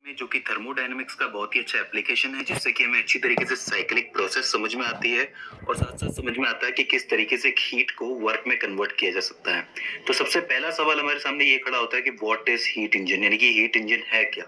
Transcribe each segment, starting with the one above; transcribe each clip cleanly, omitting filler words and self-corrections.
में जो कि थर्मोडायनेमिक्स का बहुत ही अच्छा एप्लीकेशन है, जिससे कि हमें अच्छी तरीके से साइक्लिक प्रोसेस समझ में आती है और साथ साथ समझ में आता है कि किस तरीके से हीट को वर्क में कन्वर्ट किया जा सकता है। तो सबसे पहला सवाल हमारे सामने ये खड़ा होता है कि व्हाट इज हीट इंजन, यानी कि हीट इंजन है क्या।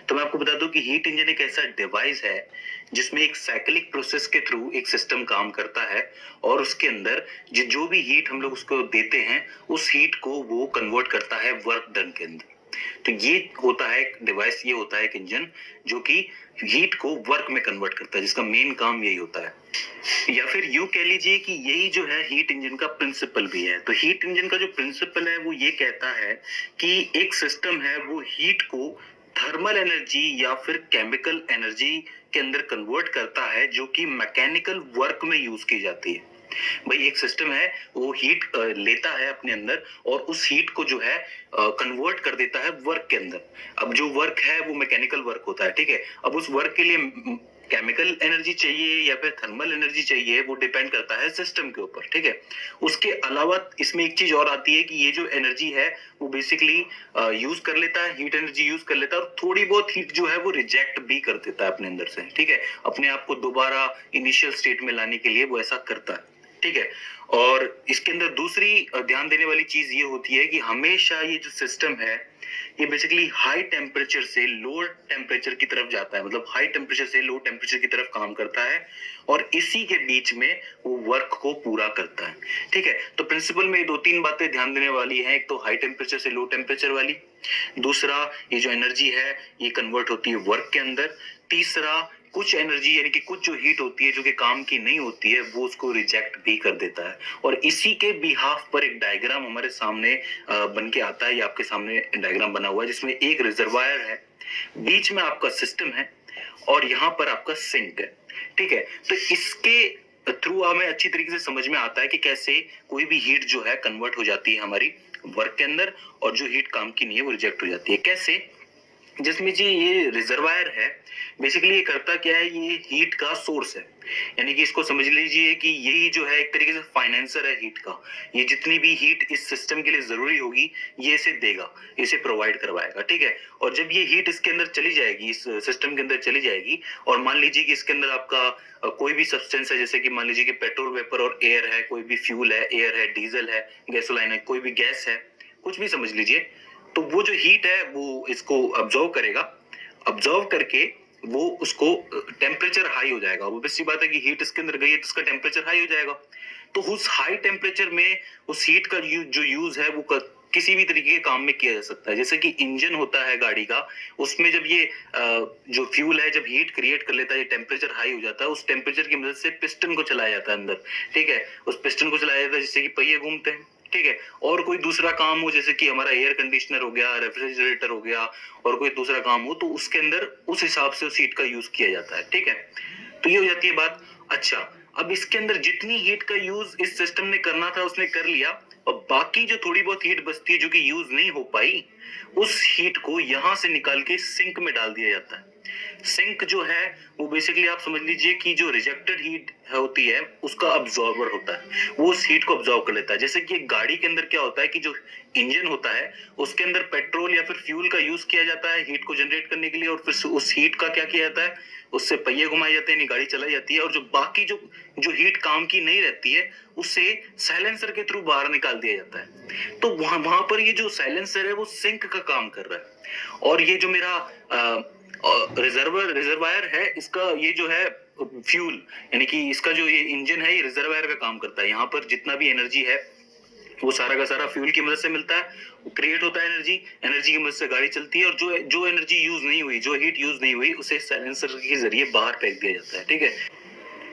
तो मैं आपको बता दूं कि हीट इंजन एक ऐसा डिवाइस है जिसमें एक साइक्लिक प्रोसेस के थ्रू एक सिस्टम काम करता है और उसके अंदर जो भी हीट हम लोग उसको देते हैं उस हीट को वो कन्वर्ट करता है वर्क डन के अंदर। तो ये होता है एक डिवाइस, ये होता है एक इंजन जो कि हीट को वर्क में कन्वर्ट करता है, जिसका मेन काम यही होता है। या फिर यूं कह लीजिए कि यही जो है हीट इंजन का प्रिंसिपल भी है। तो हीट इंजन का जो प्रिंसिपल है वो ये कहता है कि एक सिस्टम है वो हीट को थर्मल एनर्जी या फिर केमिकल एनर्जी के अंदर कन्वर्ट करता है जो कि मैकेनिकल वर्क में यूज की जाती है। भाई एक सिस्टम है वो हीट लेता है अपने अंदर और उस हीट को जो है कन्वर्ट कर देता है वर्क के अंदर। अब जो वर्क है वो मैकेनिकल वर्क होता है, ठीक है। अब उस वर्क के लिए केमिकल एनर्जी चाहिए या फिर थर्मल एनर्जी चाहिए, वो डिपेंड करता है सिस्टम के ऊपर, ठीक है। उसके अलावा इसमें एक चीज और आती है कि ये जो एनर्जी है वो बेसिकली यूज कर लेता है, हीट एनर्जी यूज कर लेता है और थोड़ी बहुत हीट जो है वो रिजेक्ट भी कर देता है अपने अंदर से, ठीक है। अपने आप को दोबारा इनिशियल स्टेट में लाने के लिए वो ऐसा करता है, ठीक है। और इसके अंदर दूसरी ध्यान देने वाली चीज ये होती है कि हमेशा ये जो सिस्टम है ये बेसिकली हाई टेम्परेचर से लो टेम्परेचर की तरफ जाता है, मतलब हाई टेम्परेचर से लो टेम्परेचर की तरफ काम करता है और इसी के बीच में वो वर्क को पूरा करता है, ठीक है। तो प्रिंसिपल में दो तीन बातें ध्यान देने वाली हैं। एक तो हाई टेम्परेचर से लो टेम्परेचर वाली, दूसरा ये जो एनर्जी है ये कन्वर्ट होती है वर्क के अंदर, तीसरा कुछ एनर्जी यानी कि कुछ जो हीट होती है जो कि काम की नहीं होती है वो उसको रिजेक्ट भी कर देता है। और इसी के बिहाफ पर एक डायग्राम हमारे सामने बन के आता है। ये आपके सामने डायग्राम बना हुआ है जिसमें एक रिजर्वायर है, बीच में आपका सिस्टम है और यहाँ पर आपका सिंक है, ठीक है। तो इसके थ्रू हमें अच्छी तरीके से समझ में आता है कि कैसे कोई भी हीट जो है कन्वर्ट हो जाती है हमारी वर्क के अंदर और जो हीट काम की नहीं है वो रिजेक्ट हो जाती है। कैसे? जिसमें जी ये रिजर्वायर है बेसिकली ये करता क्या है, ये हीट का सोर्स है, यानी कि इसको समझ लीजिए कि यही जो है एक तरीके से फाइनेंसर है हीट का। ये जितनी भी हीट इस सिस्टम के लिए जरूरी होगी ये इसे देगा, इसे प्रोवाइड करवाएगा, ठीक है। और जब ये हीट इसके अंदर चली जाएगी, इस सिस्टम के अंदर चली जाएगी और मान लीजिए कि इसके अंदर आपका कोई भी सब्सटेंस है, जैसे कि मान लीजिए कि पेट्रोल वेपर और एयर है, कोई भी फ्यूल है, एयर है, डीजल है, गैसोलाइन है, कोई भी गैस है, कुछ भी समझ लीजिए। तो वो जो हीट है वो इसको ऑब्जर्व करेगा, ऑब्जर्व करके वो उसको टेम्परेचर हाई हो जाएगा। वो सी बात है कि हीट इसके अंदर गई है तो उसका टेम्परेचर हाई हो जाएगा। तो उस हाई टेम्परेचर में उस हीट का जो यूज है वो किसी भी तरीके के काम में किया जा सकता है। जैसे कि इंजन होता है गाड़ी का, उसमें जब ये जो फ्यूल है जब हीट क्रिएट कर लेता है, ये टेम्परेचर हाई हो जाता है, उस टेम्परेचर की मदद से पिस्टन को चलाया जाता है अंदर, ठीक है। उस पिस्टन को चलाया जाता है जिससे कि पहिए घूमते हैं, ठीक है। और कोई दूसरा काम हो जैसे कि हमारा एयर कंडीशनर हो गया, रेफ्रिजरेटर हो गया, और कोई दूसरा काम हो तो उसके अंदर उस हिसाब से उस हीट का यूज किया जाता है, ठीक है। तो ये हो जाती है बात। अच्छा, अब इसके अंदर जितनी हीट का यूज इस सिस्टम ने करना था उसने कर लिया और बाकी जो थोड़ी बहुत हीट बचती है जो कि यूज नहीं हो पाई, उस हीट को यहां से निकाल के सिंक में डाल दिया जाता है। सिंक जो है वो बेसिकली आप समझ लीजिए कि जो रिजेक्टेड हीट होती है उसका अब्जॉर्बर होता है, वो उस हीट को अब्जॉर्ब कर लेता है। जैसे कि एक गाड़ी के अंदर क्या होता है कि जो इंजन होता है उसके अंदर पेट्रोल या फिर फ्यूल का यूज किया जाता है हीट को जनरेट करने के लिए, और फिर उस हीट का क्या किया जाता है, उससे पहिए घुमाए जाते हैं, गाड़ी चलाई जाती है, और जो बाकी जो जो हीट काम की नहीं रहती है उसे साइलेंसर के थ्रू बाहर निकाल दिया जाता है। तो वहां वहां पर ये जो साइलेंसर है वो सिंक का काम कर रहा है। और ये जो मेरा रिजर्वायर है, इसका ये जो है फ्यूल यानी कि इसका जो ये इंजन है ये रिजर्वायर का काम करता है। यहाँ पर जितना भी एनर्जी है वो सारा का सारा फ्यूल की मदद से मिलता है, वो क्रिएट होता है एनर्जी, एनर्जी की मदद से गाड़ी चलती है, और जो एनर्जी यूज नहीं हुई, जो हीट यूज नहीं हुई, उसे साइलेंसर के जरिए बाहर फेंक दिया जाता है, ठीक है।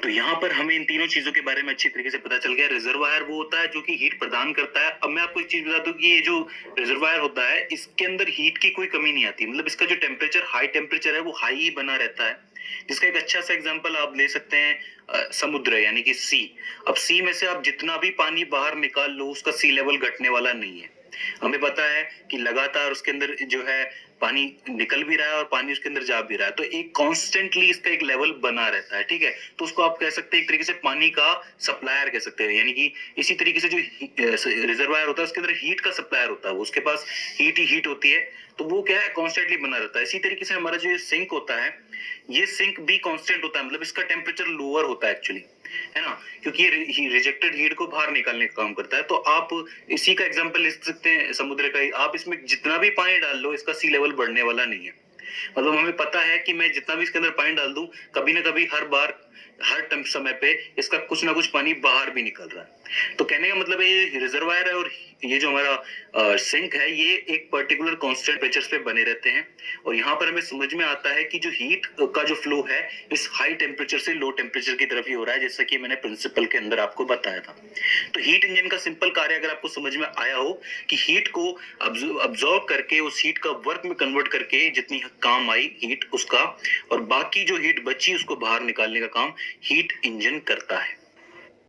तो यहाँ पर हमें इन तीनों चीजों के बारे में अच्छी तरीके से पता चल गया। रिजर्वायर वो होता है जो कि हीट प्रदान करता है। अब मैं आपको एक चीज बता दूं कि ये जो रिजर्वायर होता है इसके अंदर हीट की कोई कमी नहीं आती, मतलब इसका जो टेम्परेचर हाई टेम्परेचर है वो हाई ही बना रहता है। जिसका एक अच्छा सा एग्जांपल आप ले सकते हैं समुद्र यानी कि सी। अब सी में से आप जितना भी पानी बाहर निकाल लो उसका सी लेवल घटने वाला नहीं है। हमें पता है कि लगातार उसके अंदर जो है पानी निकल भी रहा है और पानी उसके अंदर जा भी रहा है, तो एक कॉन्स्टेंटली इसका एक लेवल बना रहता है, ठीक है। तो उसको आप कह सकते हैं एक तरीके से पानी का सप्लायर कह सकते हैं, यानी कि इसी तरीके से जो रिजर्वायर होता है उसके अंदर हीट का सप्लायर होता है, वो उसके पास हीट ही हीट होती है, तो वो क्या है कॉन्स्टेंटली बना रहता है। इसी तरीके से हमारा जो ये सिंक होता है, ये सिंक भी कांस्टेंट होता है, मतलब इसका टेम्परेचर लोअर होता है एक्चुअली, है ना, क्योंकि ये रिजेक्टेड हीट को बाहर निकालने का काम करता है। तो आप इसी का एग्जांपल ले सकते हैं समुद्र का ही, आप इसमें जितना भी पानी डाल लो इसका सी लेवल बढ़ने वाला नहीं है। मतलब हमें पता है कि मैं जितना भी इसके अंदर पानी डाल दूं, कभी ना कभी हर बार हर समय पे इसका कुछ ना कुछ पानी बाहर भी निकल रहा है। तो कहने का मतलब है ये रिजर्वायर है और ये जो हमारा सिंक है ये एक पर्टिकुलर कांस्टेंट टेम्परेचर्स पे बने रहते हैं, और यहाँ पर हमें समझ में आता है कि जो हीट का जो फ्लो है इस हाई टेम्परेचर से लो टेम्परेचर की तरफ ही हो रहा है, जैसा कि मैंने प्रिंसिपल के अंदर आपको बताया था। तो हीट इंजन का सिंपल कार्य अगर आपको समझ में आया हो कि हीट को अब्सॉर्ब करके उस हीट का वर्क में कन्वर्ट करके जितनी काम आई हीट उसका, और बाकी जो हीट बची उसको बाहर निकालने का काम हीट इंजन करता है।